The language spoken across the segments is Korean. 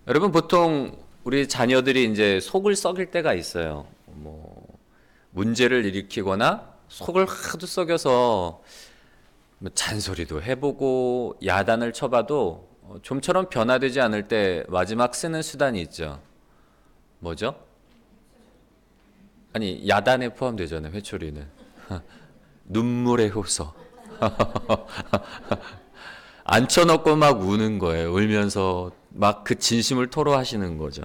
여러분 보통 우리 자녀들이 이제 속을 썩일 때가 있어요. 문제를 일으키거나 속을 하도 썩여서 잔소리도 해보고 야단을 쳐봐도 좀처럼 변화되지 않을 때 마지막 쓰는 수단이 있죠. 뭐죠? 아니 야단에 포함되잖아요. 회초리는. 눈물의 호소. 앉혀놓고 막 우는 거예요. 울면서 막 그 진심을 토로하시는 거죠.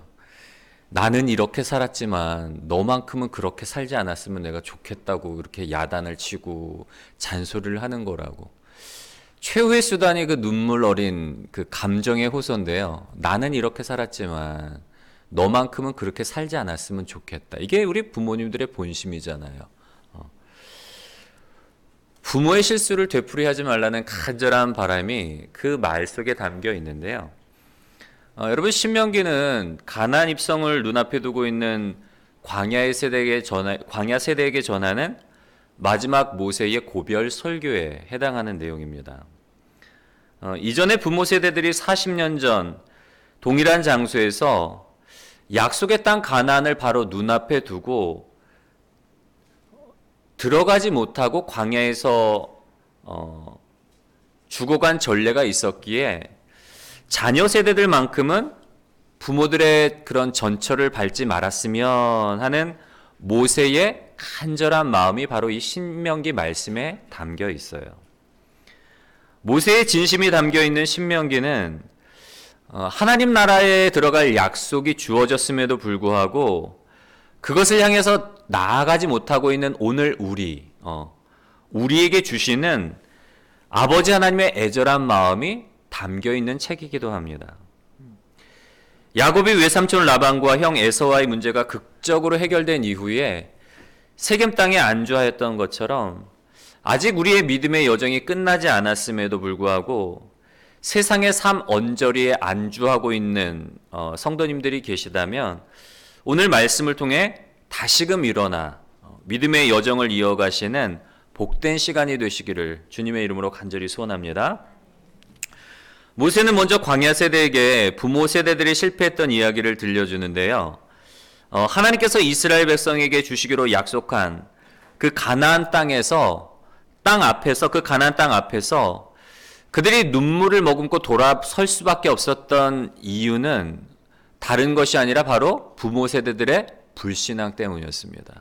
나는 이렇게 살았지만 너만큼은 그렇게 살지 않았으면 내가 좋겠다고 이렇게 야단을 치고 잔소리를 하는 거라고. 최후의 수단이 그 눈물 어린 그 감정의 호소인데요. 나는 이렇게 살았지만 너만큼은 그렇게 살지 않았으면 좋겠다. 이게 우리 부모님들의 본심이잖아요. 부모의 실수를 되풀이하지 말라는 간절한 바람이 그 말 속에 담겨 있는데요. 여러분 신명기는 가나안 입성을 눈앞에 두고 있는 광야 세대에게 전하는 마지막 모세의 고별 설교에 해당하는 내용입니다. 이전에 부모 세대들이 40년 전 동일한 장소에서 약속의 땅 가나안을 바로 눈앞에 두고 들어가지 못하고 광야에서 죽어간 전례가 있었기에 자녀 세대들만큼은 부모들의 그런 전철을 밟지 말았으면 하는 모세의 간절한 마음이 바로 이 신명기 말씀에 담겨 있어요. 모세의 진심이 담겨 있는 신명기는 하나님 나라에 들어갈 약속이 주어졌음에도 불구하고 그것을 향해서 나아가지 못하고 있는 오늘 우리에게 주시는 아버지 하나님의 애절한 마음이 담겨 있는 책이기도 합니다. 야곱이 외삼촌 라반과 형 에서와의 문제가 극적으로 해결된 이후에 세겜 땅에 안주하였던 것처럼 아직 우리의 믿음의 여정이 끝나지 않았음에도 불구하고 세상의 삶 언저리에 안주하고 있는 성도님들이 계시다면 오늘 말씀을 통해 다시금 일어나 믿음의 여정을 이어가시는 복된 시간이 되시기를 주님의 이름으로 간절히 소원합니다. 모세는 먼저 광야 세대에게 부모 세대들이 실패했던 이야기를 들려주는데요. 하나님께서 이스라엘 백성에게 주시기로 약속한 그 가나안 그 가나안 땅 앞에서 그들이 눈물을 머금고 돌아설 수밖에 없었던 이유는 다른 것이 아니라 바로 부모 세대들의 불신앙 때문이었습니다.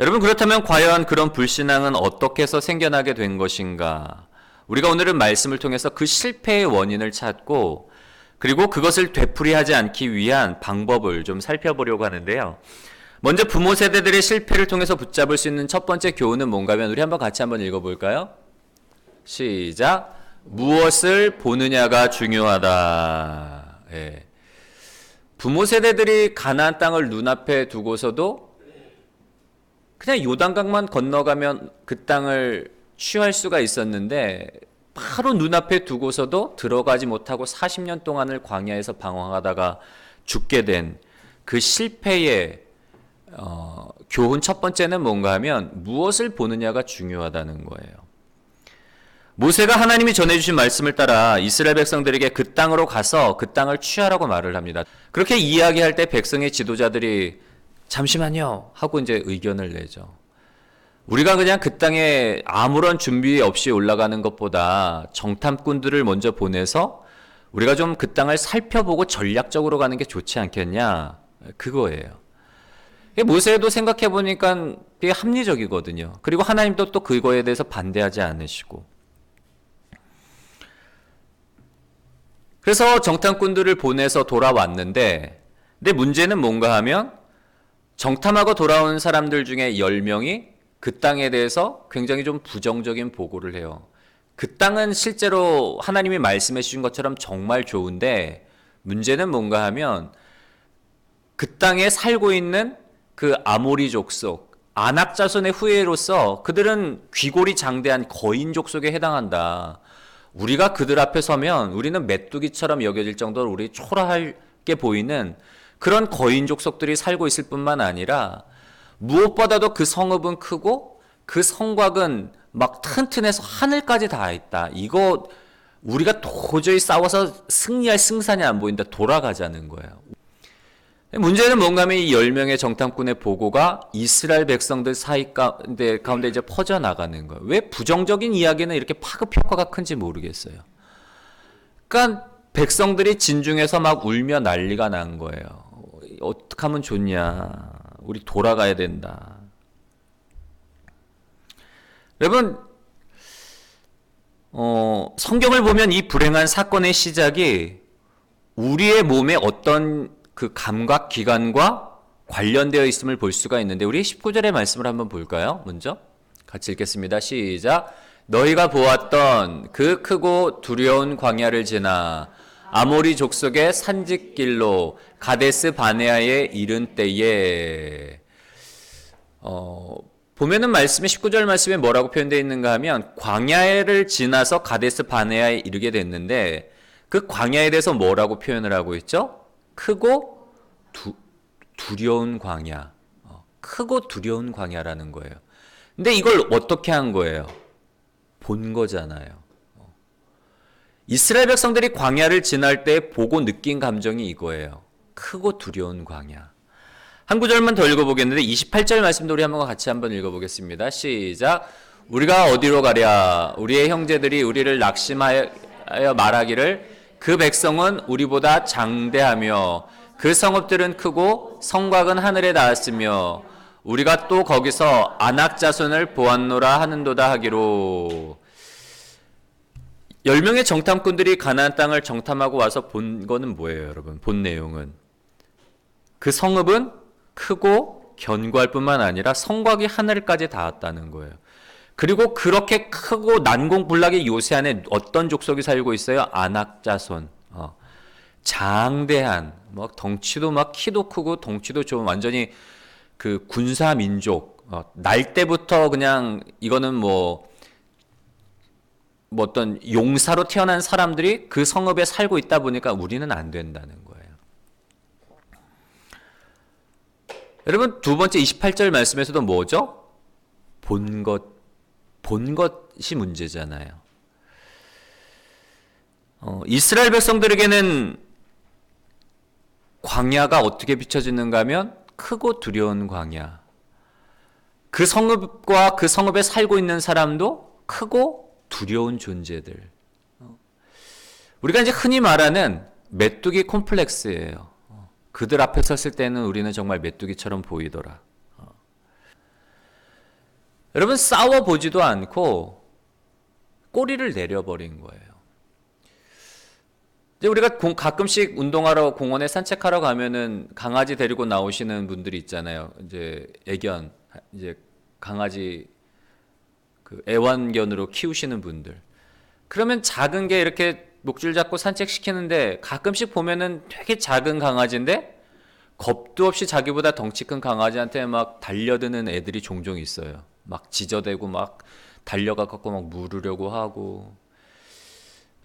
여러분 그렇다면 과연 그런 불신앙은 어떻게 해서 생겨나게 된 것인가? 우리가 오늘은 말씀을 통해서 그 실패의 원인을 찾고 그리고 그것을 되풀이하지 않기 위한 방법을 좀 살펴보려고 하는데요. 먼저 부모 세대들의 실패를 통해서 붙잡을 수 있는 첫 번째 교훈은 뭔가 하면 우리 같이 한번 읽어볼까요? 시작. 무엇을 보느냐가 중요하다. 예. 부모 세대들이 가나안 땅을 눈앞에 두고서도 그냥 요단강만 건너가면 그 땅을 취할 수가 있었는데 바로 눈앞에 두고서도 들어가지 못하고 40년 동안을 광야에서 방황하다가 죽게 된 그 실패의 교훈 첫 번째는 뭔가 하면 무엇을 보느냐가 중요하다는 거예요. 모세가 하나님이 전해주신 말씀을 따라 이스라엘 백성들에게 그 땅으로 가서 그 땅을 취하라고 말을 합니다. 그렇게 이야기할 때 백성의 지도자들이 잠시만요 하고 이제 의견을 내죠. 우리가 그냥 그 땅에 아무런 준비 없이 올라가는 것보다 정탐꾼들을 먼저 보내서 우리가 좀 그 땅을 살펴보고 전략적으로 가는 게 좋지 않겠냐? 그거예요. 모세도 생각해보니까 되게 합리적이거든요. 그리고 하나님도 또 그거에 대해서 반대하지 않으시고. 그래서 정탐꾼들을 보내서 돌아왔는데 근데 문제는 뭔가 하면 정탐하고 돌아온 사람들 중에 10명이 그 땅에 대해서 굉장히 좀 부정적인 보고를 해요. 그 땅은 실제로 하나님이 말씀해 주신 것처럼 정말 좋은데 문제는 뭔가 하면 그 땅에 살고 있는 그 아모리 족속, 아낙 자손의 후예로서 그들은 귀골이 장대한 거인 족속에 해당한다. 우리가 그들 앞에 서면 우리는 메뚜기처럼 여겨질 정도로 우리 초라하게 보이는 그런 거인 족속들이 살고 있을 뿐만 아니라 무엇보다도 그 성읍은 크고 그 성곽은 막 튼튼해서 하늘까지 닿아 있다. 이거 우리가 도저히 싸워서 승리할 승산이 안 보인다. 돌아가자는 거예요. 문제는 뭔가 하면 이 10명의 정탐꾼의 보고가 이스라엘 백성들 가운데 이제 퍼져나가는 거예요. 왜 부정적인 이야기는 이렇게 파급 효과가 큰지 모르겠어요. 그러니까 백성들이 진중에서 막 울며 난리가 난 거예요. 어떻게 하면 좋냐. 우리 돌아가야 된다. 여러분, 성경을 보면 이 불행한 사건의 시작이 우리의 몸에 어떤 그 감각 기관과 관련되어 있음을 볼 수가 있는데, 우리 19절의 말씀을 한번 볼까요? 먼저 같이 읽겠습니다. 시작. 너희가 보았던 그 크고 두려운 광야를 지나 아모리 족속의 산직길로 가데스 바네아에 이른 때에, 보면은 말씀에 19절 말씀에 뭐라고 표현되어 있는가 하면 광야를 지나서 가데스 바네아에 이르게 됐는데, 그 광야에 대해서 뭐라고 표현을 하고 있죠? 크고 두려운 광야. 크고 두려운 광야라는 거예요. 근데 이걸 어떻게 한 거예요? 본 거잖아요. 이스라엘 백성들이 광야를 지날 때 보고 느낀 감정이 이거예요. 크고 두려운 광야. 한 구절만 더 읽어보겠는데 28절 말씀도 우리 같이 한번 읽어보겠습니다. 시작. 우리가 어디로 가랴? 우리의 형제들이 우리를 낙심하여 말하기를 그 백성은 우리보다 장대하며 그 성읍들은 크고 성곽은 하늘에 닿았으며 우리가 또 거기서 아낙 자손을 보았노라 하는도다 하기로. 10명의 정탐꾼들이 가나안 땅을 정탐하고 와서 본 거는 뭐예요, 여러분? 본 내용은 그 성읍은 크고 견고할 뿐만 아니라 성곽이 하늘까지 닿았다는 거예요. 그리고 그렇게 크고 난공불락의 요새 안에 어떤 족속이 살고 있어요? 아낙 자손. 장대한, 막 덩치도 막 키도 크고 덩치도 좀 완전히 그 군사 민족. 날 때부터 그냥 이거는 뭐 어떤 용사로 태어난 사람들이 그 성읍에 살고 있다 보니까 우리는 안 된다는 거예요. 여러분, 두 번째 28절 말씀에서도 뭐죠? 본 것이 문제잖아요. 이스라엘 백성들에게는 광야가 어떻게 비춰지는가 하면 크고 두려운 광야. 그 성읍과 그 성읍에 살고 있는 사람도 크고 두려운 존재들. 우리가 이제 흔히 말하는 메뚜기 콤플렉스예요. 그들 앞에 섰을 때는 우리는 정말 메뚜기처럼 보이더라. 여러분, 싸워보지도 않고 꼬리를 내려버린 거예요. 이제 우리가 가끔씩 운동하러 공원에 산책하러 가면은 강아지 데리고 나오시는 분들이 있잖아요. 이제 애견, 이제 강아지 그 애완견으로 키우시는 분들. 그러면 작은 게 이렇게 목줄 잡고 산책시키는데 가끔씩 보면은 되게 작은 강아지인데 겁도 없이 자기보다 덩치 큰 강아지한테 막 달려드는 애들이 종종 있어요. 막 지저대고 막 달려가갖고 막 물으려고 하고.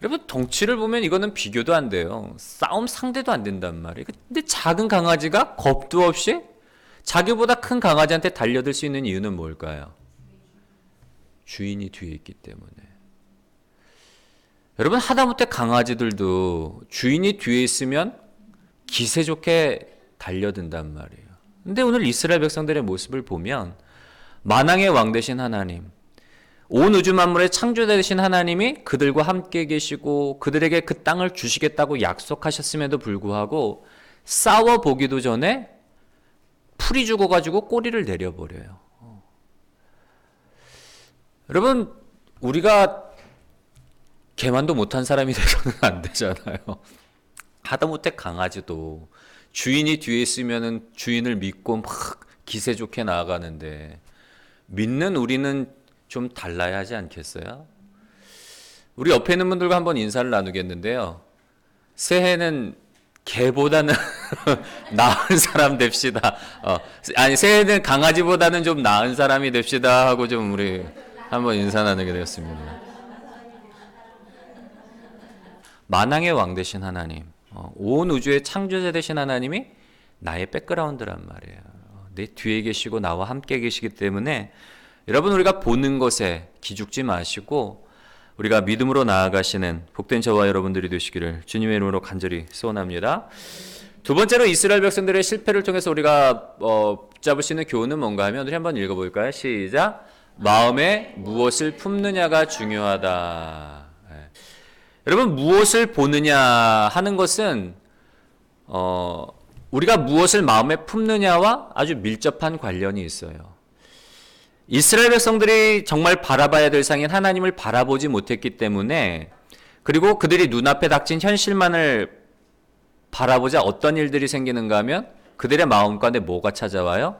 여러분, 덩치를 보면 이거는 비교도 안 돼요. 싸움 상대도 안 된단 말이에요. 근데 작은 강아지가 겁도 없이 자기보다 큰 강아지한테 달려들 수 있는 이유는 뭘까요? 주인이 뒤에 있기 때문에. 여러분, 하다못해 강아지들도 주인이 뒤에 있으면 기세 좋게 달려든단 말이에요. 근데 오늘 이스라엘 백성들의 모습을 보면 만왕의 왕 되신 하나님, 온 우주 만물의 창조자 되신 하나님이 그들과 함께 계시고 그들에게 그 땅을 주시겠다고 약속하셨음에도 불구하고 싸워보기도 전에 풀이 죽어가지고 꼬리를 내려버려요. 여러분, 우리가 개만도 못한 사람이 되서는 안 되잖아요. 하다못해 강아지도 주인이 뒤에 있으면 주인을 믿고 막 기세 좋게 나아가는데 믿는 우리는 좀 달라야 하지 않겠어요? 우리 옆에 있는 분들과 한번 인사를 나누겠는데요. 새해는 개보다는 나은 사람 됩시다. 아니, 새해는 강아지보다는 좀 나은 사람이 됩시다 하고 좀 우리 한번 인사 나누게 되었습니다. 만왕의 왕 되신 하나님, 온 우주의 창조자 되신 하나님이 나의 백그라운드란 말이에요. 내 뒤에 계시고 나와 함께 계시기 때문에 여러분, 우리가 보는 것에 기죽지 마시고 우리가 믿음으로 나아가시는 복된 저와 여러분들이 되시기를 주님의 이름으로 간절히 소원합니다. 두 번째로 이스라엘 백성들의 실패를 통해서 우리가 붙잡을 수 있는 교훈은 뭔가 하면 우리 한번 읽어볼까요? 시작. 마음에 무엇을 품느냐가 중요하다. 네. 여러분, 무엇을 보느냐 하는 것은 우리가 무엇을 마음에 품느냐와 아주 밀접한 관련이 있어요. 이스라엘 백성들이 정말 바라봐야 될 상인 하나님을 바라보지 못했기 때문에, 그리고 그들이 눈앞에 닥친 현실만을 바라보자 어떤 일들이 생기는가 하면 그들의 마음 가운데 뭐가 찾아와요?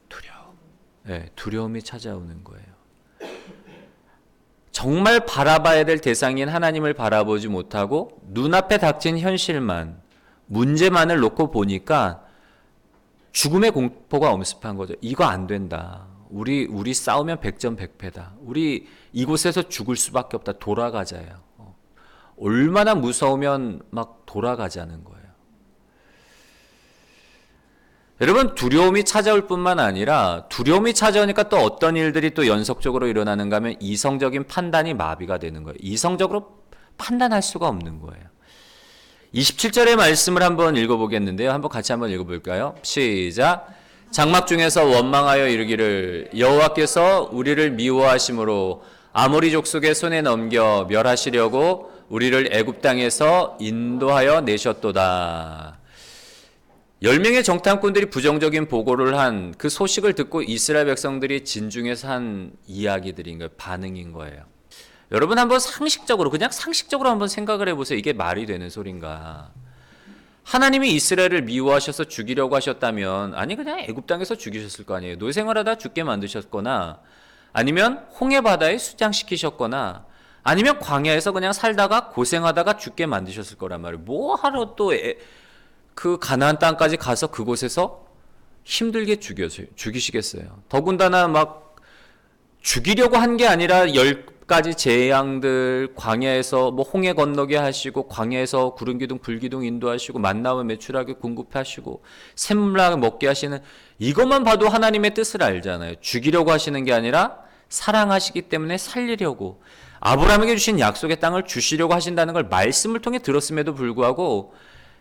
두려움. 네, 두려움이 찾아오는 거예요. 정말 바라봐야 될 대상인 하나님을 바라보지 못하고 눈앞에 닥친 현실만, 문제만을 놓고 보니까 죽음의 공포가 엄습한 거죠. 이거 안 된다. 우리 싸우면 100점 100패다. 우리 이곳에서 죽을 수밖에 없다. 돌아가자요. 얼마나 무서우면 막 돌아가자는 거예요. 여러분, 두려움이 찾아올 뿐만 아니라 두려움이 찾아오니까 또 어떤 일들이 또 연속적으로 일어나는가 하면 이성적인 판단이 마비가 되는 거예요. 이성적으로 판단할 수가 없는 거예요. 27절의 말씀을 한번 읽어보겠는데요. 같이 한번 읽어볼까요? 시작. 장막 중에서 원망하여 이르기를 여호와께서 우리를 미워하심으로 아모리 족속의 손에 넘겨 멸하시려고 우리를 애굽 땅에서 인도하여 내셨도다. 10명의 정탐꾼들이 부정적인 보고를 한 그 소식을 듣고 이스라엘 백성들이 진중해서 한 이야기들인 거예요. 반응인 거예요. 여러분, 한번 그냥 상식적으로 한번 생각을 해보세요. 이게 말이 되는 소린가? 하나님이 이스라엘을 미워하셔서 죽이려고 하셨다면, 아니 그냥 애굽 땅에서 죽이셨을 거 아니에요. 노생활하다 죽게 만드셨거나, 아니면 홍해 바다에 수장시키셨거나, 아니면 광야에서 그냥 살다가 고생하다가 죽게 만드셨을 거란 말이에요. 뭐 하러 또 그 가나안 땅까지 가서 그곳에서 힘들게 죽이시겠어요. 더군다나 막 죽이려고 한 게 아니라 10가지 재앙들, 광야에서 뭐 홍해 건너게 하시고, 광야에서 구름 기둥 불 기둥 인도하시고, 만나와 매출하게 공급하시고, 샘물나게 먹게 하시는, 이것만 봐도 하나님의 뜻을 알잖아요. 죽이려고 하시는 게 아니라 사랑하시기 때문에 살리려고, 아브라함에게 주신 약속의 땅을 주시려고 하신다는 걸 말씀을 통해 들었음에도 불구하고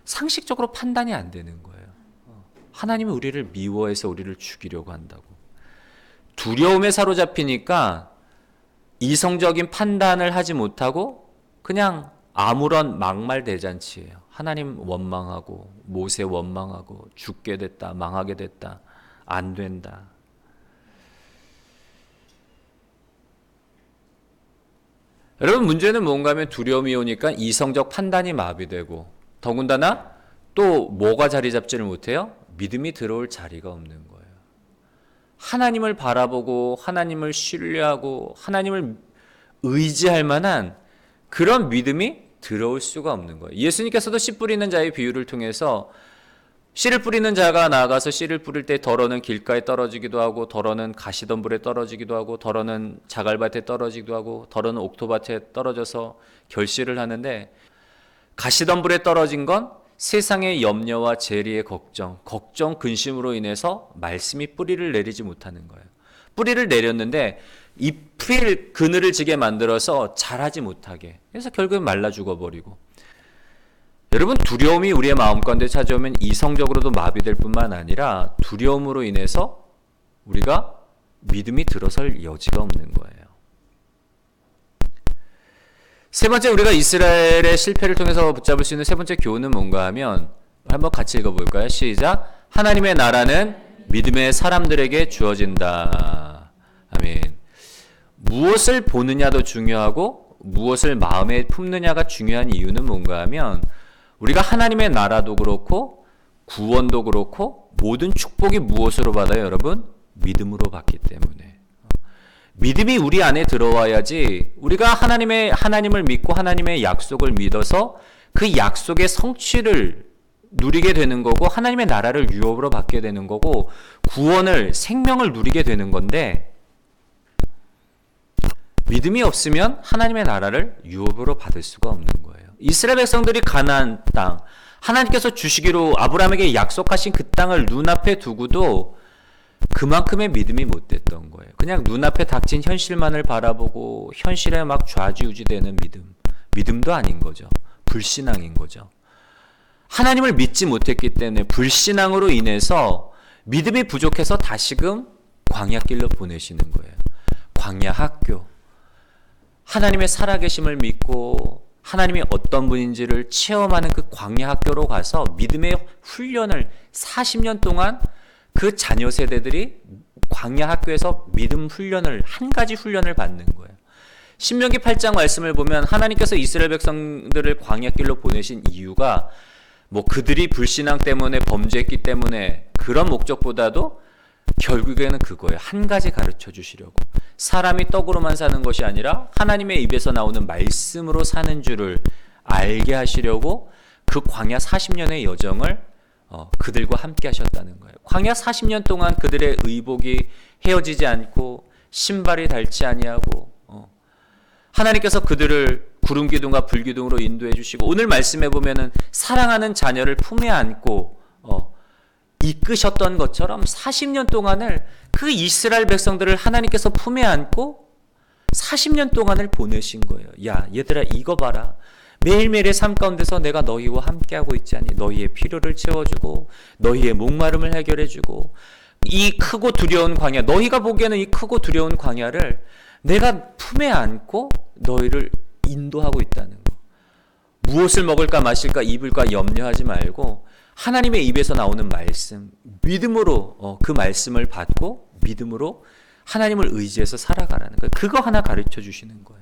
상식적으로 판단이 안 되는 거예요. 하나님이 우리를 미워해서 우리를 죽이려고 한다고. 두려움에 사로잡히니까 이성적인 판단을 하지 못하고 그냥 아무런 막말 대잔치예요. 하나님 원망하고, 모세 원망하고, 죽게 됐다, 망하게 됐다, 안 된다. 여러분, 문제는 뭔가 하면 두려움이 오니까 이성적 판단이 마비되고, 더군다나 또 뭐가 자리 잡지를 못해요? 믿음이 들어올 자리가 없는 거예요. 하나님을 바라보고 하나님을 신뢰하고 하나님을 의지할 만한 그런 믿음이 들어올 수가 없는 거예요. 예수님께서도 씨 뿌리는 자의 비유를 통해서 씨를 뿌리는 자가 나아가서 씨를 뿌릴 때 덜어는 길가에 떨어지기도 하고, 덜어는 가시덤불에 떨어지기도 하고, 덜어는 자갈밭에 떨어지기도 하고, 덜어는 옥토밭에 떨어져서 결실을 하는데, 가시덤불에 떨어진 건 세상의 염려와 재리의 걱정, 근심으로 인해서 말씀이 뿌리를 내리지 못하는 거예요. 뿌리를 내렸는데 잎을 그늘을 지게 만들어서 자라지 못하게, 그래서 결국은 말라 죽어버리고. 여러분, 두려움이 우리의 마음 가운데 찾아오면 이성적으로도 마비될 뿐만 아니라 두려움으로 인해서 우리가 믿음이 들어설 여지가 없는 거예요. 세 번째, 우리가 이스라엘의 실패를 통해서 붙잡을 수 있는 세 번째 교훈은 뭔가 하면 한번 같이 읽어볼까요? 시작. 하나님의 나라는 믿음의 사람들에게 주어진다. 아멘. 무엇을 보느냐도 중요하고 무엇을 마음에 품느냐가 중요한 이유는 뭔가 하면, 우리가 하나님의 나라도 그렇고 구원도 그렇고 모든 축복이 무엇으로 받아요, 여러분? 믿음으로 받기 때문에. 믿음이 우리 안에 들어와야지 우리가 하나님을 믿고 하나님의 약속을 믿어서 그 약속의 성취를 누리게 되는 거고, 하나님의 나라를 유업으로 받게 되는 거고, 구원을, 생명을 누리게 되는 건데, 믿음이 없으면 하나님의 나라를 유업으로 받을 수가 없는 거예요. 이스라엘 백성들이 가나안 땅, 하나님께서 주시기로 아브라함에게 약속하신 그 땅을 눈앞에 두고도 그만큼의 믿음이 못 됐던 거예요. 그냥 눈앞에 닥친 현실만을 바라보고 현실에 막 좌지우지되는 믿음도 아닌 거죠. 불신앙인 거죠. 하나님을 믿지 못했기 때문에 불신앙으로 인해서 믿음이 부족해서 다시금 광야길로 보내시는 거예요. 광야 학교. 하나님의 살아계심을 믿고 하나님이 어떤 분인지를 체험하는 그 광야 학교로 가서 믿음의 훈련을 40년 동안 그 자녀 세대들이 광야 학교에서 믿음 훈련을, 한 가지 훈련을 받는 거예요. 신명기 8장 말씀을 보면 하나님께서 이스라엘 백성들을 광야길로 보내신 이유가 뭐 그들이 불신앙 때문에 범죄했기 때문에 그런 목적보다도 결국에는 그거예요. 한 가지 가르쳐 주시려고. 사람이 떡으로만 사는 것이 아니라 하나님의 입에서 나오는 말씀으로 사는 줄을 알게 하시려고 그 광야 40년의 여정을 그들과 함께 하셨다는 거예요. 광야 40년 동안 그들의 의복이 헤어지지 않고 신발이 닳지 아니하고 하나님께서 그들을 구름 기둥과 불 기둥으로 인도해 주시고 오늘 말씀해 보면은 사랑하는 자녀를 품에 안고 이끄셨던 것처럼 40년 동안을 그 이스라엘 백성들을 하나님께서 품에 안고 40년 동안을 보내신 거예요. 야, 얘들아 이거 봐라. 매일매일의 삶 가운데서 내가 너희와 함께하고 있지 않니? 너희의 필요를 채워주고 너희의 목마름을 해결해주고 이 크고 두려운 광야, 너희가 보기에는 이 크고 두려운 광야를 내가 품에 안고 너희를 인도하고 있다는 거. 무엇을 먹을까 마실까 입을까 염려하지 말고 하나님의 입에서 나오는 말씀, 믿음으로 그 말씀을 받고 믿음으로 하나님을 의지해서 살아가라는 거예요. 그거 하나 가르쳐 주시는 거예요.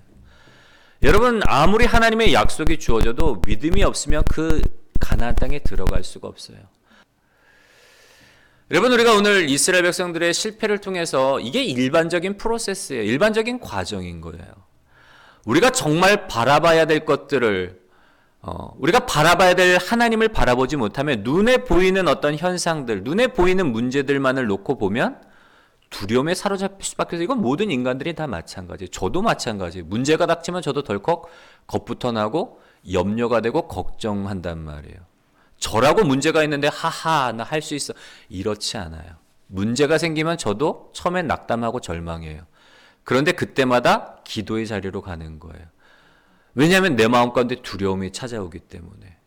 여러분, 아무리 하나님의 약속이 주어져도 믿음이 없으면 그 가나안 땅에 들어갈 수가 없어요. 여러분, 우리가 오늘 이스라엘 백성들의 실패를 통해서 이게 일반적인 프로세스예요. 일반적인 과정인 거예요. 우리가 정말 바라봐야 될 것들을 우리가 바라봐야 될 하나님을 바라보지 못하면 눈에 보이는 어떤 현상들, 눈에 보이는 문제들만을 놓고 보면 두려움에 사로잡힐 수밖에 없어요. 이건 모든 인간들이 다 마찬가지예요. 저도 마찬가지예요. 문제가 닥치면 저도 덜컥 겁부터 나고 염려가 되고 걱정한단 말이에요. 저라고 문제가 있는데 하하 나 할 수 있어. 이렇지 않아요. 문제가 생기면 저도 처음엔 낙담하고 절망해요. 그런데 그때마다 기도의 자리로 가는 거예요. 왜냐하면 내 마음 가운데 두려움이 찾아오기 때문에.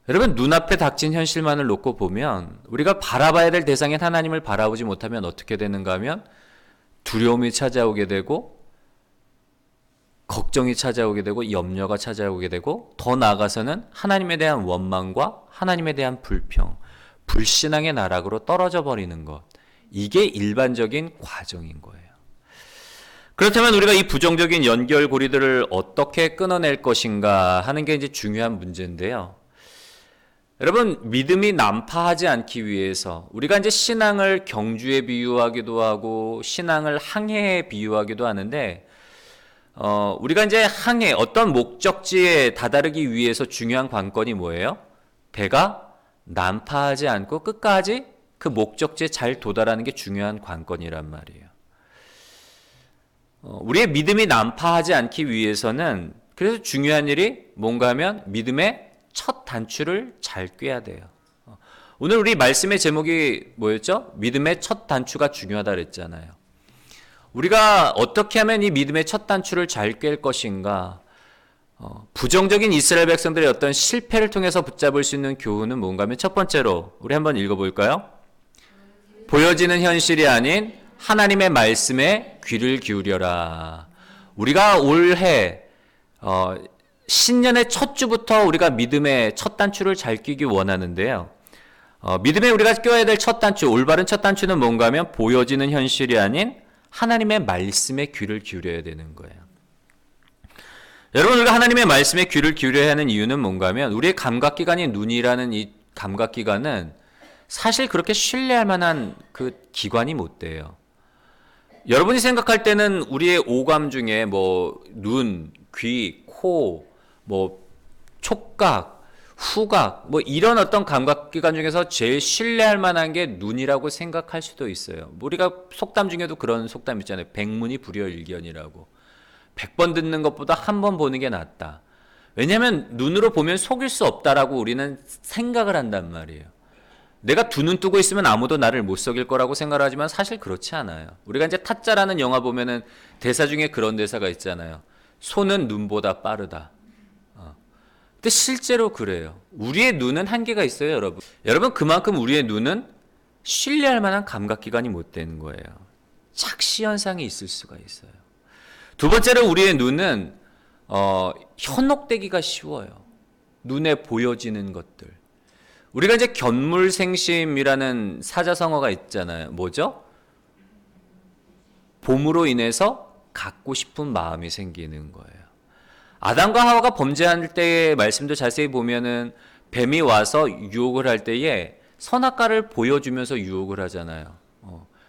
여러분, 눈앞에 닥친 현실만을 놓고 보면 우리가 바라봐야 될 대상인 하나님을 바라보지 못하면 어떻게 되는가 하면 두려움이 찾아오게 되고 걱정이 찾아오게 되고 염려가 찾아오게 되고 더 나아가서는 하나님에 대한 원망과 하나님에 대한 불평, 불신앙의 나락으로 떨어져 버리는 것. 이게 일반적인 과정인 거예요. 그렇다면 우리가 이 부정적인 연결고리들을 어떻게 끊어낼 것인가 하는 게 이제 중요한 문제인데요. 여러분, 믿음이 난파하지 않기 위해서 우리가 이제 신앙을 경주에 비유하기도 하고 신앙을 항해에 비유하기도 하는데 우리가 이제 항해, 어떤 목적지에 다다르기 위해서 중요한 관건이 뭐예요? 배가 난파하지 않고 끝까지 그 목적지에 잘 도달하는 게 중요한 관건이란 말이에요. 우리의 믿음이 난파하지 않기 위해서는 그래서 중요한 일이 뭔가 하면 믿음의 첫 단추를 잘 꿰야 돼요. 오늘 우리 말씀의 제목이 뭐였죠? 믿음의 첫 단추가 중요하다 그랬잖아요. 우리가 어떻게 하면 이 믿음의 첫 단추를 잘 꿰 것인가? 부정적인 이스라엘 백성들의 어떤 실패를 통해서 붙잡을 수 있는 교훈은 뭔가 하면 첫 번째로 우리 한번 읽어볼까요? 보여지는 현실이 아닌 하나님의 말씀에 귀를 기울여라. 우리가 올해 신년의 첫 주부터 우리가 믿음의 첫 단추를 잘 끼기 원하는데요. 믿음에 우리가 껴야 될 첫 단추, 올바른 첫 단추는 뭔가 하면 보여지는 현실이 아닌 하나님의 말씀에 귀를 기울여야 되는 거예요. 여러분, 우리가 하나님의 말씀에 귀를 기울여야 하는 이유는 뭔가 하면 우리의 감각기관인 눈이라는 이 감각기관은 사실 그렇게 신뢰할 만한 그 기관이 못 돼요. 여러분이 생각할 때는 우리의 오감 중에 뭐 눈, 귀, 코, 뭐 촉각, 후각, 뭐 이런 어떤 감각기관 중에서 제일 신뢰할 만한 게 눈이라고 생각할 수도 있어요. 우리가 속담 중에도 그런 속담 있잖아요. 백문이 불여일견이라고. 100번 듣는 것보다 한 번 보는 게 낫다. 왜냐하면 눈으로 보면 속일 수 없다라고 우리는 생각을 한단 말이에요. 내가 두 눈 뜨고 있으면 아무도 나를 못 속일 거라고 생각하지만 사실 그렇지 않아요. 우리가 이제 타짜라는 영화 보면은 대사 중에 그런 대사가 있잖아요. 손은 눈보다 빠르다. 근데 실제로 그래요. 우리의 눈은 한계가 있어요, 여러분. 여러분, 그만큼 우리의 눈은 신뢰할 만한 감각기관이 못 되는 거예요. 착시 현상이 있을 수가 있어요. 두 번째로 우리의 눈은 현혹되기가 쉬워요. 눈에 보여지는 것들. 우리가 이제 견물생심이라는 사자성어가 있잖아요. 뭐죠? 봄으로 인해서 갖고 싶은 마음이 생기는 거예요. 아담과 하와가 범죄할 때의 말씀도 자세히 보면은 뱀이 와서 유혹을 할 때에 선악과를 보여주면서 유혹을 하잖아요.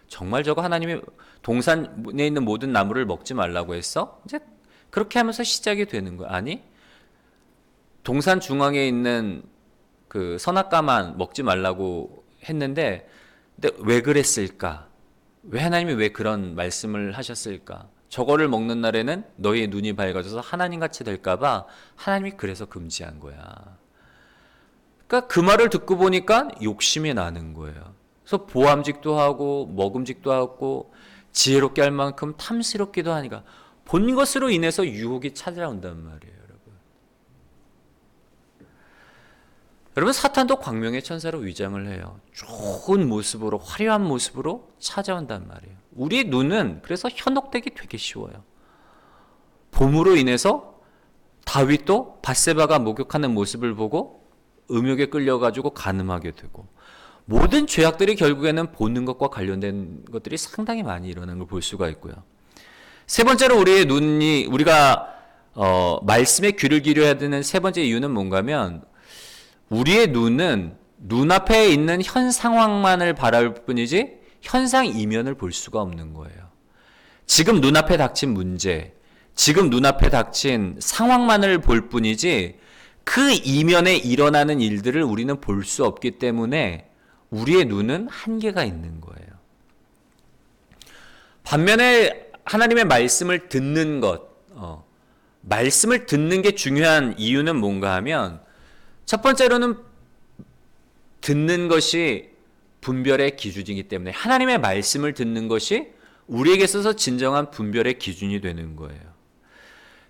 정말 저거 하나님이 동산에 있는 모든 나무를 먹지 말라고 했어? 이제 그렇게 하면서 시작이 되는 거야. 아니, 동산 중앙에 있는 그 선악과만 먹지 말라고 했는데, 근데 왜 그랬을까? 왜 하나님이 왜 그런 말씀을 하셨을까? 저거를 먹는 날에는 너희의 눈이 밝아져서 하나님같이 될까봐 하나님이 그래서 금지한 거야. 그러니까 그 말을 듣고 보니까 욕심이 나는 거예요. 그래서 보암직도 하고 먹음직도 하고 지혜롭게 할 만큼 탐스럽기도 하니까 본 것으로 인해서 유혹이 찾아온단 말이에요. 여러분, 사탄도 광명의 천사로 위장을 해요. 좋은 모습으로, 화려한 모습으로 찾아온단 말이에요. 우리의 눈은 그래서 현혹되기 되게 쉬워요. 봄으로 인해서 다윗도 밧세바가 목욕하는 모습을 보고 음욕에 끌려가지고 간음하게 되고, 모든 죄악들이 결국에는 보는 것과 관련된 것들이 상당히 많이 일어나는 걸 볼 수가 있고요. 세 번째로 우리의 눈이, 우리가 말씀에 귀를 기울여야 되는 세 번째 이유는 뭔가 하면, 우리의 눈은 눈앞에 있는 현 상황만을 바라볼 뿐이지 현상 이면을 볼 수가 없는 거예요. 지금 눈앞에 닥친 문제, 지금 눈앞에 닥친 상황만을 볼 뿐이지 그 이면에 일어나는 일들을 우리는 볼 수 없기 때문에 우리의 눈은 한계가 있는 거예요. 반면에 하나님의 말씀을 듣는 것, 말씀을 듣는 게 중요한 이유는 뭔가 하면, 첫 번째로는 듣는 것이 분별의 기준이기 때문에 하나님의 말씀을 듣는 것이 우리에게 있어서 진정한 분별의 기준이 되는 거예요.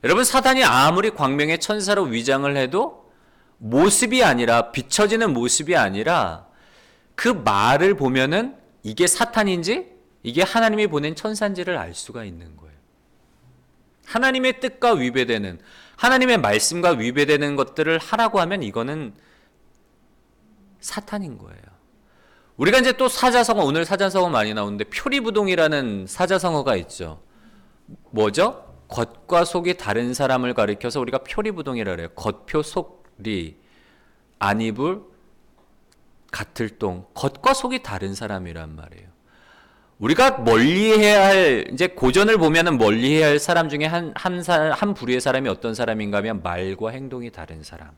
여러분, 사단이 아무리 광명의 천사로 위장을 해도 모습이 아니라, 비춰지는 모습이 아니라 그 말을 보면은 이게 사탄인지 이게 하나님이 보낸 천사인지를 알 수가 있는 거예요. 하나님의 뜻과 위배되는, 하나님의 말씀과 위배되는 것들을 하라고 하면 이거는 사탄인 거예요. 우리가 이제 또 사자성어, 오늘 사자성어 많이 나오는데 표리부동이라는 사자성어가 있죠. 뭐죠? 겉과 속이 다른 사람을 가리켜서 우리가 표리부동이라고 해요. 겉표 속리, 안입을 같을 똥. 겉과 속이 다른 사람이란 말이에요. 우리가 멀리해야 할, 이제 고전을 보면은 멀리해야 할 사람 중에 한 부류의 사람이 어떤 사람인가 하면 말과 행동이 다른 사람.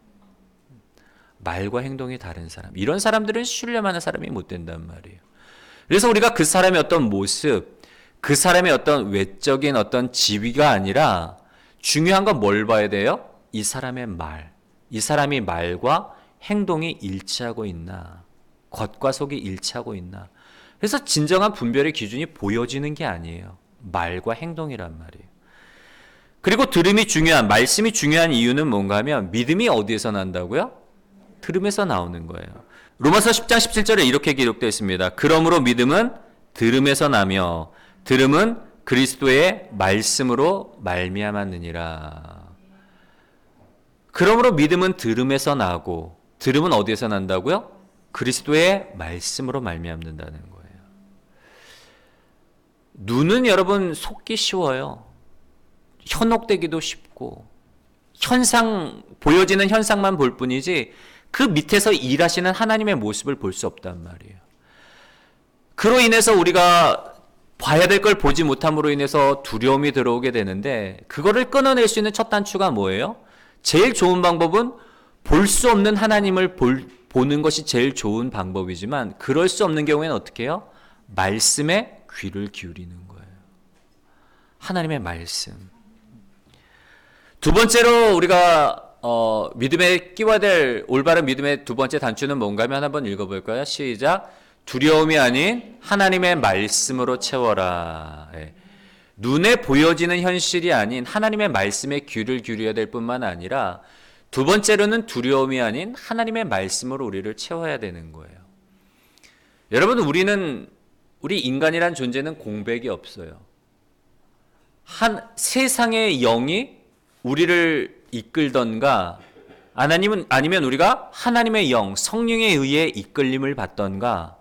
말과 행동이 다른 사람. 이런 사람들은 신뢰만한 사람이 못 된단 말이에요. 그래서 우리가 그 사람의 어떤 모습, 그 사람의 어떤 외적인 어떤 지위가 아니라 중요한 건 뭘 봐야 돼요? 이 사람의 말. 이 사람이 말과 행동이 일치하고 있나? 겉과 속이 일치하고 있나? 그래서 진정한 분별의 기준이 보여지는 게 아니에요. 말과 행동이란 말이에요. 그리고 들음이 중요한, 말씀이 중요한 이유는 뭔가 하면 믿음이 어디에서 난다고요? 들음에서 나오는 거예요. 로마서 10장 17절에 이렇게 기록되어 있습니다. 그러므로 믿음은 들음에서 나며 들음은 그리스도의 말씀으로 말미암았느니라. 그러므로 믿음은 들음에서 나고 들음은 어디에서 난다고요? 그리스도의 말씀으로 말미암는다는 거예요. 눈은 여러분 속기 쉬워요. 현혹되기도 쉽고 보여지는 현상만 볼 뿐이지 그 밑에서 일하시는 하나님의 모습을 볼 수 없단 말이에요. 그로 인해서 우리가 봐야 될 걸 보지 못함으로 인해서 두려움이 들어오게 되는데, 그거를 끊어낼 수 있는 첫 단추가 뭐예요? 제일 좋은 방법은 볼 수 없는 하나님을 보는 것이 제일 좋은 방법이지만, 그럴 수 없는 경우에는 어떻게 해요? 말씀에 귀를 기울이는 거예요. 하나님의 말씀. 두 번째로 우리가 믿음에 끼워야 될 올바른 믿음의 두 번째 단추는 뭔가 하면 한번 읽어볼까요? 시작. 두려움이 아닌 하나님의 말씀으로 채워라. 예. 눈에 보여지는 현실이 아닌 하나님의 말씀에 귀를 기울여야 될 뿐만 아니라 두 번째로는 두려움이 아닌 하나님의 말씀으로 우리를 채워야 되는 거예요. 여러분, 우리 인간이란 존재는 공백이 없어요. 세상의 영이 우리를 이끌던가 아니면 우리가 하나님의 영, 성령에 의해 이끌림을 받던가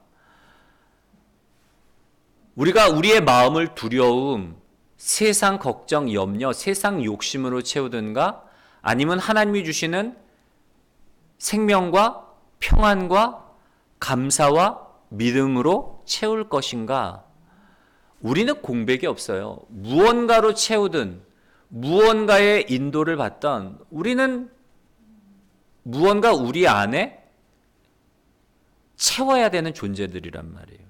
우리가 우리의 마음을 두려움, 세상 걱정, 염려, 세상 욕심으로 채우든가 아니면 하나님이 주시는 생명과 평안과 감사와 믿음으로 채울 것인가? 우리는 공백이 없어요. 무언가로 채우든 무언가의 인도를 받던 우리는 무언가 우리 안에 채워야 되는 존재들이란 말이에요.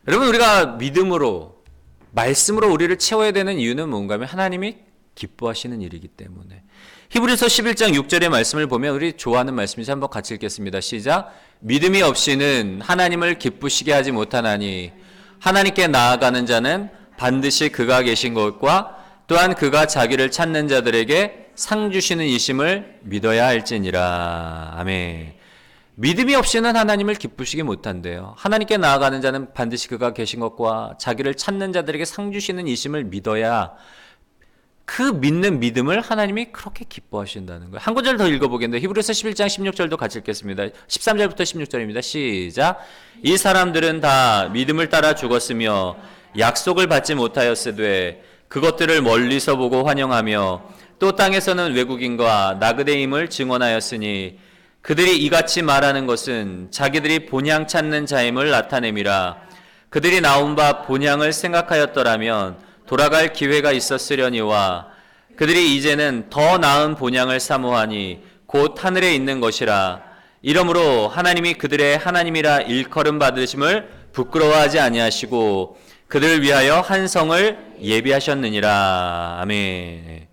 여러분, 우리가 믿음으로 말씀으로 우리를 채워야 되는 이유는 뭔가 하면 하나님이 기뻐하시는 일이기 때문에. 히브리서 11장 6절의 말씀을 보면 우리 좋아하는 말씀이죠. 한번 같이 읽겠습니다. 시작. 믿음이 없이는 하나님을 기쁘시게 하지 못하나니 하나님께 나아가는 자는 반드시 그가 계신 것과 또한 그가 자기를 찾는 자들에게 상 주시는 이심을 믿어야 할지니라. 아멘. 믿음이 없이는 하나님을 기쁘시게 못한대요. 하나님께 나아가는 자는 반드시 그가 계신 것과 자기를 찾는 자들에게 상 주시는 이심을 믿어야 그 믿는 믿음을 하나님이 그렇게 기뻐하신다는 거예요. 한 구절 더 읽어보겠는데 히브리서 11장 16절도 같이 읽겠습니다. 13절부터 16절입니다. 시작. 이 사람들은 다 믿음을 따라 죽었으며 약속을 받지 못하였으되 그것들을 멀리서 보고 환영하며 또 땅에서는 외국인과 나그네임을 증언하였으니 그들이 이같이 말하는 것은 자기들이 본향 찾는 자임을 나타냄이라. 그들이 나온 바 본향을 생각하였더라면 돌아갈 기회가 있었으려니와 그들이 이제는 더 나은 본향을 사모하니 곧 하늘에 있는 것이라. 이러므로 하나님이 그들의 하나님이라 일컬음 받으심을 부끄러워하지 아니하시고 그들을 위하여 한 성을 예비하셨느니라. 아멘.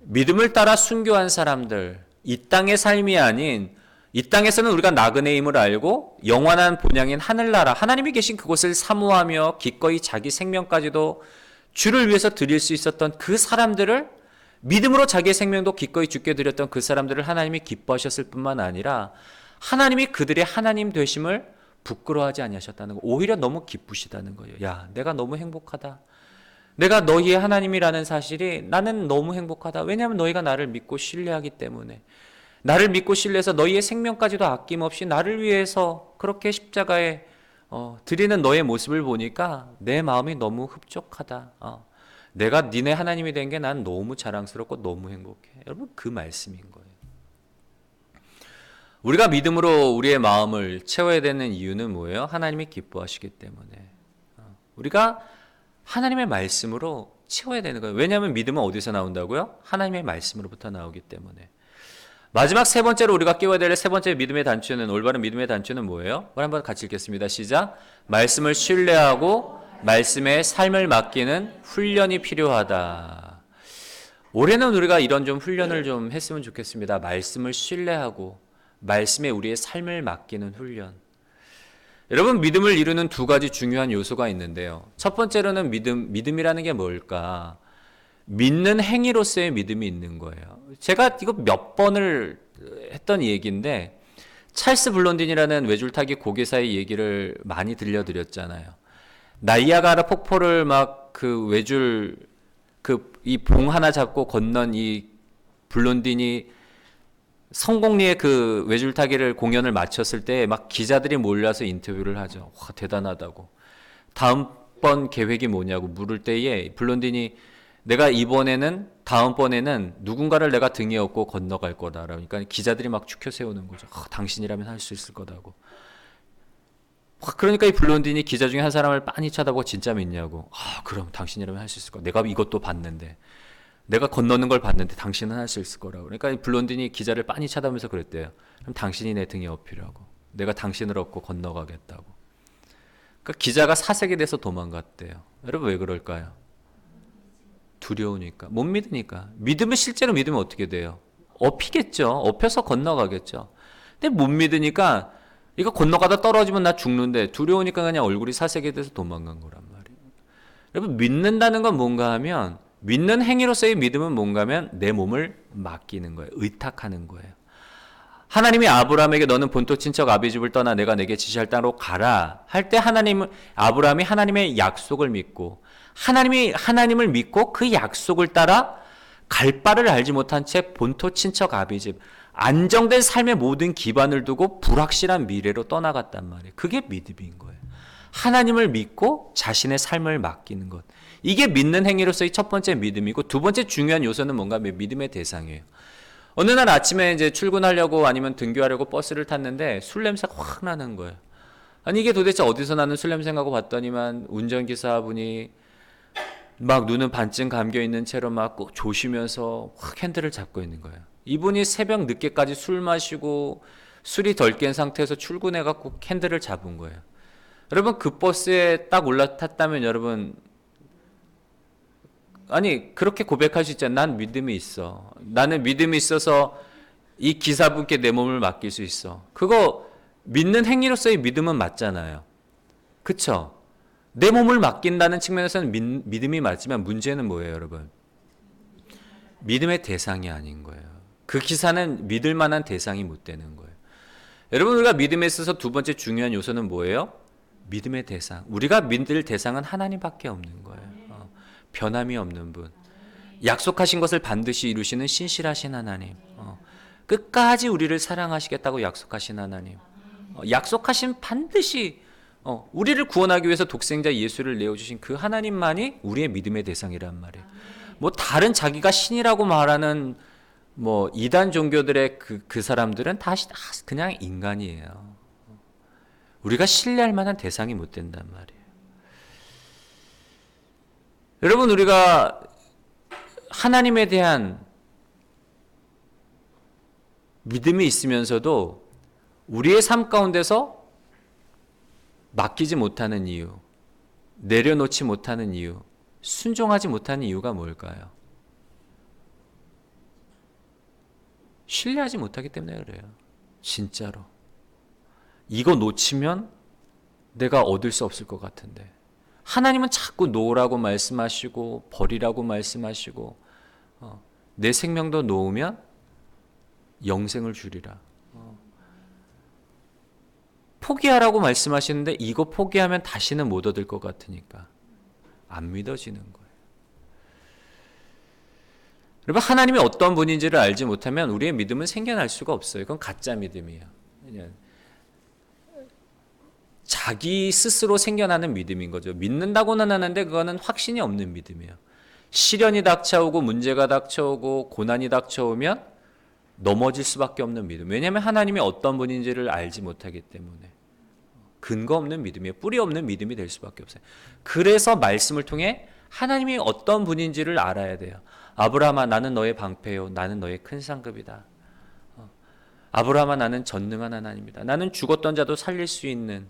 믿음을 따라 순교한 사람들, 이 땅의 삶이 아닌 이 땅에서는 우리가 나그네임을 알고 영원한 본향인 하늘나라 하나님이 계신 그곳을 사모하며 기꺼이 자기 생명까지도 주를 위해서 드릴 수 있었던 그 사람들을 믿음으로 자기의 생명도 기꺼이 주께 드렸던 그 사람들을 하나님이 기뻐하셨을 뿐만 아니라 하나님이 그들의 하나님 되심을 부끄러워하지 아니하셨다는 거. 오히려 너무 기쁘시다는 거예요. 야, 내가 너무 행복하다. 내가 너희의 하나님이라는 사실이 나는 너무 행복하다. 왜냐하면 너희가 나를 믿고 신뢰하기 때문에. 나를 믿고 신뢰해서 너희의 생명까지도 아낌없이 나를 위해서 그렇게 십자가에 드리는 너의 모습을 보니까 내 마음이 너무 흡족하다. 내가 니네 하나님이 된 게 난 너무 자랑스럽고 너무 행복해. 여러분, 그 말씀인 거예요. 우리가 믿음으로 우리의 마음을 채워야 되는 이유는 뭐예요? 하나님이 기뻐하시기 때문에. 우리가 하나님의 말씀으로 채워야 되는 거예요. 왜냐하면 믿음은 어디서 나온다고요? 하나님의 말씀으로부터 나오기 때문에. 마지막 세 번째로 우리가 끼워야 될 세 번째 믿음의 단추는, 올바른 믿음의 단추는 뭐예요? 한번 같이 읽겠습니다. 시작. 말씀을 신뢰하고 말씀에 삶을 맡기는 훈련이 필요하다. 올해는 우리가 이런 좀 훈련을 좀 했으면 좋겠습니다. 말씀을 신뢰하고 말씀에 우리의 삶을 맡기는 훈련. 여러분, 믿음을 이루는 두 가지 중요한 요소가 있는데요. 첫 번째로는 믿음이라는 게 뭘까? 믿는 행위로서의 믿음이 있는 거예요. 제가 이거 몇 번을 했던 얘기인데 찰스 블론딘이라는 외줄타기 고개사의 얘기를 많이 들려드렸잖아요. 나이아가라 폭포를 막 그 외줄 이 봉 하나 잡고 건넌 이 블론딘이 성공리에 그 외줄타기를 공연을 마쳤을 때 막 기자들이 몰려서 인터뷰를 하죠. 와, 대단하다고. 다음번 계획이 뭐냐고 물을 때에 블론딘이 내가 다음번에는 누군가를 내가 등에 업고 건너갈 거다. 그러니까 기자들이 막 추켜 세우는 거죠. 당신이라면 할 수 있을 거다고. 그러니까 이 블론딘이 기자 중에 한 사람을 빤히 쳐다보고 진짜 믿냐고. 그럼 당신이라면 할 수 있을 거다. 내가 이것도 봤는데. 내가 건너는 걸 봤는데 당신은 할 수 있을 거라고. 그러니까 이 블론딘이 기자를 빤히 쳐다보면서 그랬대요. 그럼 당신이 내 등에 업히라고. 내가 당신을 업고 건너가겠다고. 그러니까 기자가 사색이 돼서 도망갔대요. 여러분, 왜 그럴까요? 두려우니까, 못 믿으니까. 믿으면 실제로 믿으면 어떻게 돼요? 업히겠죠. 업혀서 건너가겠죠. 근데 못 믿으니까 이거 건너가다 떨어지면 나 죽는데 두려우니까 그냥 얼굴이 사색이 돼서 도망간 거란 말이에요. 여러분, 믿는다는 건 뭔가 하면, 믿는 행위로서의 믿음은 뭔가 하면 내 몸을 맡기는 거예요. 의탁하는 거예요. 하나님이 아브라함에게 너는 본토 친척 아비 집을 떠나 내가 내게 지시할 땅으로 가라 할 때 아브라함이 하나님의 약속을 믿고 하나님을 믿고 그 약속을 따라 갈 바를 알지 못한 채 본토 친척 아비 집, 안정된 삶의 모든 기반을 두고 불확실한 미래로 떠나갔단 말이에요. 그게 믿음인 거예요. 하나님을 믿고 자신의 삶을 맡기는 것. 이게 믿는 행위로서의 첫 번째 믿음이고, 두 번째 중요한 요소는 뭔가 믿음의 대상이에요. 어느 날 아침에 이제 출근하려고 아니면 등교하려고 버스를 탔는데 술 냄새가 확 나는 거예요. 아니 이게 도대체 어디서 나는 술 냄새인가 하고 봤더니만 운전기사분이 막 눈은 반쯤 감겨있는 채로 막 조시면서 확 핸들을 잡고 있는 거예요. 이분이 새벽 늦게까지 술 마시고 술이 덜 깬 상태에서 출근해갖고 핸들을 잡은 거예요. 여러분, 그 버스에 딱 올라탔다면 여러분, 아니 그렇게 고백할 수 있잖아요. 난 믿음이 있어. 나는 믿음이 있어서 이 기사분께 내 몸을 맡길 수 있어. 그거 믿는 행위로서의 믿음은 맞잖아요. 그쵸? 내 몸을 맡긴다는 측면에서는 믿음이 맞지만 문제는 뭐예요, 여러분? 믿음의 대상이 아닌 거예요. 그 기사는 믿을 만한 대상이 못 되는 거예요. 여러분, 우리가 믿음에 있어서 두 번째 중요한 요소는 뭐예요? 믿음의 대상. 우리가 믿을 대상은 하나님밖에 없는 거예요. 변함이 없는 분, 약속하신 것을 반드시 이루시는 신실하신 하나님, 끝까지 우리를 사랑하시겠다고 약속하신 하나님, 약속하신 반드시 우리를 구원하기 위해서 독생자 예수를 내어주신 그 하나님만이 우리의 믿음의 대상이란 말이에요. 뭐 다른 자기가 신이라고 말하는 뭐 이단 종교들의 그 사람들은 다 그냥 인간이에요. 우리가 신뢰할 만한 대상이 못 된단 말이에요. 여러분, 우리가 하나님에 대한 믿음이 있으면서도 우리의 삶 가운데서 맡기지 못하는 이유, 내려놓지 못하는 이유, 순종하지 못하는 이유가 뭘까요? 신뢰하지 못하기 때문에 그래요. 진짜로. 이거 놓치면 내가 얻을 수 없을 것 같은데. 하나님은 자꾸 놓으라고 말씀하시고 버리라고 말씀하시고 내 생명도 놓으면 영생을 주리라. 포기하라고 말씀하시는데 이거 포기하면 다시는 못 얻을 것 같으니까 안 믿어지는 거예요. 여러분, 하나님이 어떤 분인지를 알지 못하면 우리의 믿음은 생겨날 수가 없어요. 그건 가짜 믿음이에요. 자기 스스로 생겨나는 믿음인 거죠. 믿는다고는 하는데 그거는 확신이 없는 믿음이에요. 시련이 닥쳐오고 문제가 닥쳐오고 고난이 닥쳐오면 넘어질 수밖에 없는 믿음. 왜냐하면 하나님이 어떤 분인지를 알지 못하기 때문에. 근거 없는 믿음이에요. 뿌리 없는 믿음이 될 수밖에 없어요. 그래서 말씀을 통해 하나님이 어떤 분인지를 알아야 돼요. 아브라함아, 나는 너의 방패요. 나는 너의 큰 상급이다. 아브라함아, 나는 전능한 하나님이다. 나는 죽었던 자도 살릴 수 있는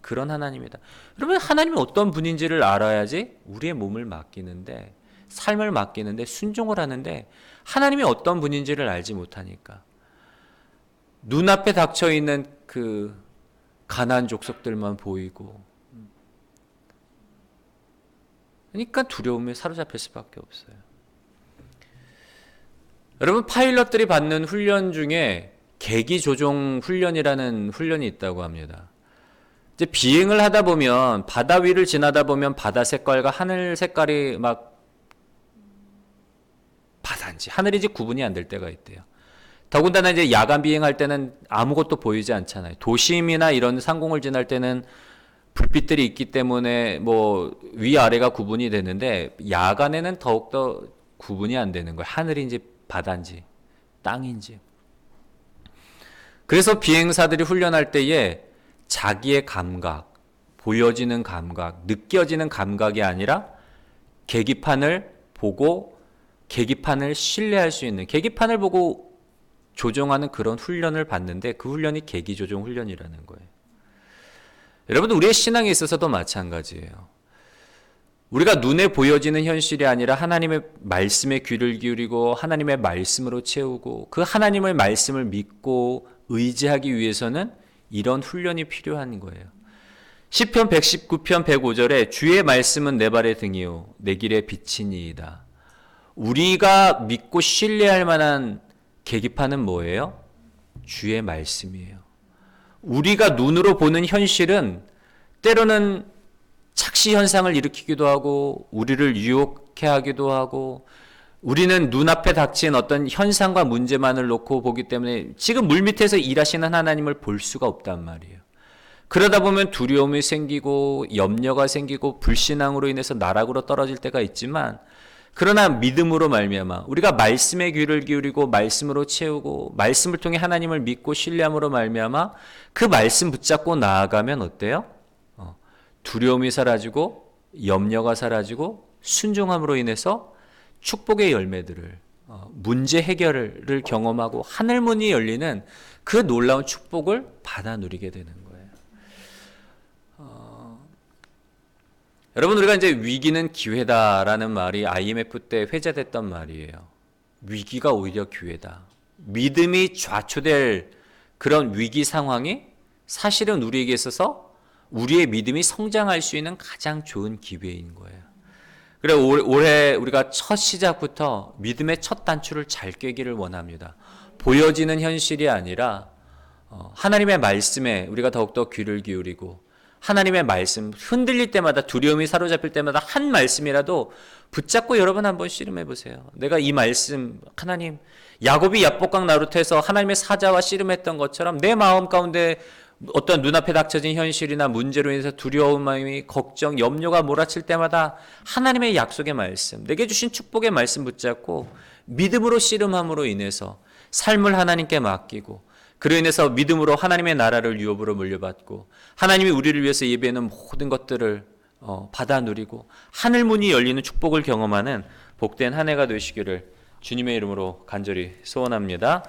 그런 하나님이다. 여러분, 하나님이 어떤 분인지를 알아야지 우리의 몸을 맡기는데, 삶을 맡기는데 순종을 하는데, 하나님이 어떤 분인지를 알지 못하니까 눈앞에 닥쳐있는 그 가나안 족속들만 보이고, 그러니까 두려움에 사로잡힐 수밖에 없어요. 여러분, 파일럿들이 받는 훈련 중에 계기 조종 훈련이라는 훈련이 있다고 합니다. 이제 비행을 하다 보면 바다 위를 지나다 보면 바다 색깔과 하늘 색깔이 막 바다인지 하늘인지 구분이 안 될 때가 있대요. 더군다나 이제 야간 비행할 때는 아무것도 보이지 않잖아요. 도심이나 이런 상공을 지날 때는 불빛들이 있기 때문에 뭐 위아래가 구분이 되는데 야간에는 더욱더 구분이 안 되는 거예요. 하늘인지 바다인지 땅인지. 그래서 비행사들이 훈련할 때에 자기의 감각, 보여지는 감각, 느껴지는 감각이 아니라 계기판을 보고 계기판을 신뢰할 수 있는, 계기판을 보고 조종하는 그런 훈련을 받는데 그 훈련이 계기조종 훈련이라는 거예요. 여러분, 우리의 신앙에 있어서도 마찬가지예요. 우리가 눈에 보여지는 현실이 아니라 하나님의 말씀에 귀를 기울이고 하나님의 말씀으로 채우고 그 하나님의 말씀을 믿고 의지하기 위해서는 이런 훈련이 필요한 거예요. 시편 119편 105절에 주의 말씀은 내 발의 등이요 내 길의 빛이니이다. 우리가 믿고 신뢰할 만한 계기판은 뭐예요? 주의 말씀이에요. 우리가 눈으로 보는 현실은 때로는 착시 현상을 일으키기도 하고 우리를 유혹해 하기도 하고 우리는 눈앞에 닥친 어떤 현상과 문제만을 놓고 보기 때문에 지금 물밑에서 일하시는 하나님을 볼 수가 없단 말이에요. 그러다 보면 두려움이 생기고 염려가 생기고 불신앙으로 인해서 나락으로 떨어질 때가 있지만 그러나 믿음으로 말미암아 우리가 말씀에 귀를 기울이고 말씀으로 채우고 말씀을 통해 하나님을 믿고 신뢰함으로 말미암아 그 말씀 붙잡고 나아가면 어때요? 두려움이 사라지고 염려가 사라지고 순종함으로 인해서 축복의 열매들을 문제 해결을 경험하고 하늘문이 열리는 그 놀라운 축복을 받아 누리게 되는 거예요. 여러분 우리가 이제 위기는 기회다라는 말이 IMF 때 회자됐던 말이에요. 위기가 오히려 기회다. 믿음이 좌초될 그런 위기 상황이 사실은 우리에게 있어서 우리의 믿음이 성장할 수 있는 가장 좋은 기회인 거예요. 그래 올해 우리가 첫 시작부터 믿음의 첫 단추를 잘 꿰기를 원합니다. 보여지는 현실이 아니라 하나님의 말씀에 우리가 더욱더 귀를 기울이고 하나님의 말씀 흔들릴 때마다 두려움이 사로잡힐 때마다 한 말씀이라도 붙잡고 여러분 한번 씨름해 보세요. 내가 이 말씀 하나님 야곱이 야복강 나루터에서 하나님의 사자와 씨름했던 것처럼 내 마음 가운데 어떤 눈앞에 닥쳐진 현실이나 문제로 인해서 두려움, 마음이 걱정, 염려가 몰아칠 때마다 하나님의 약속의 말씀, 내게 주신 축복의 말씀 붙잡고 믿음으로 씨름함으로 인해서 삶을 하나님께 맡기고 그로 인해서 믿음으로 하나님의 나라를 유업으로 물려받고 하나님이 우리를 위해서 예배하는 모든 것들을 받아 누리고 하늘문이 열리는 축복을 경험하는 복된 한 해가 되시기를 주님의 이름으로 간절히 소원합니다.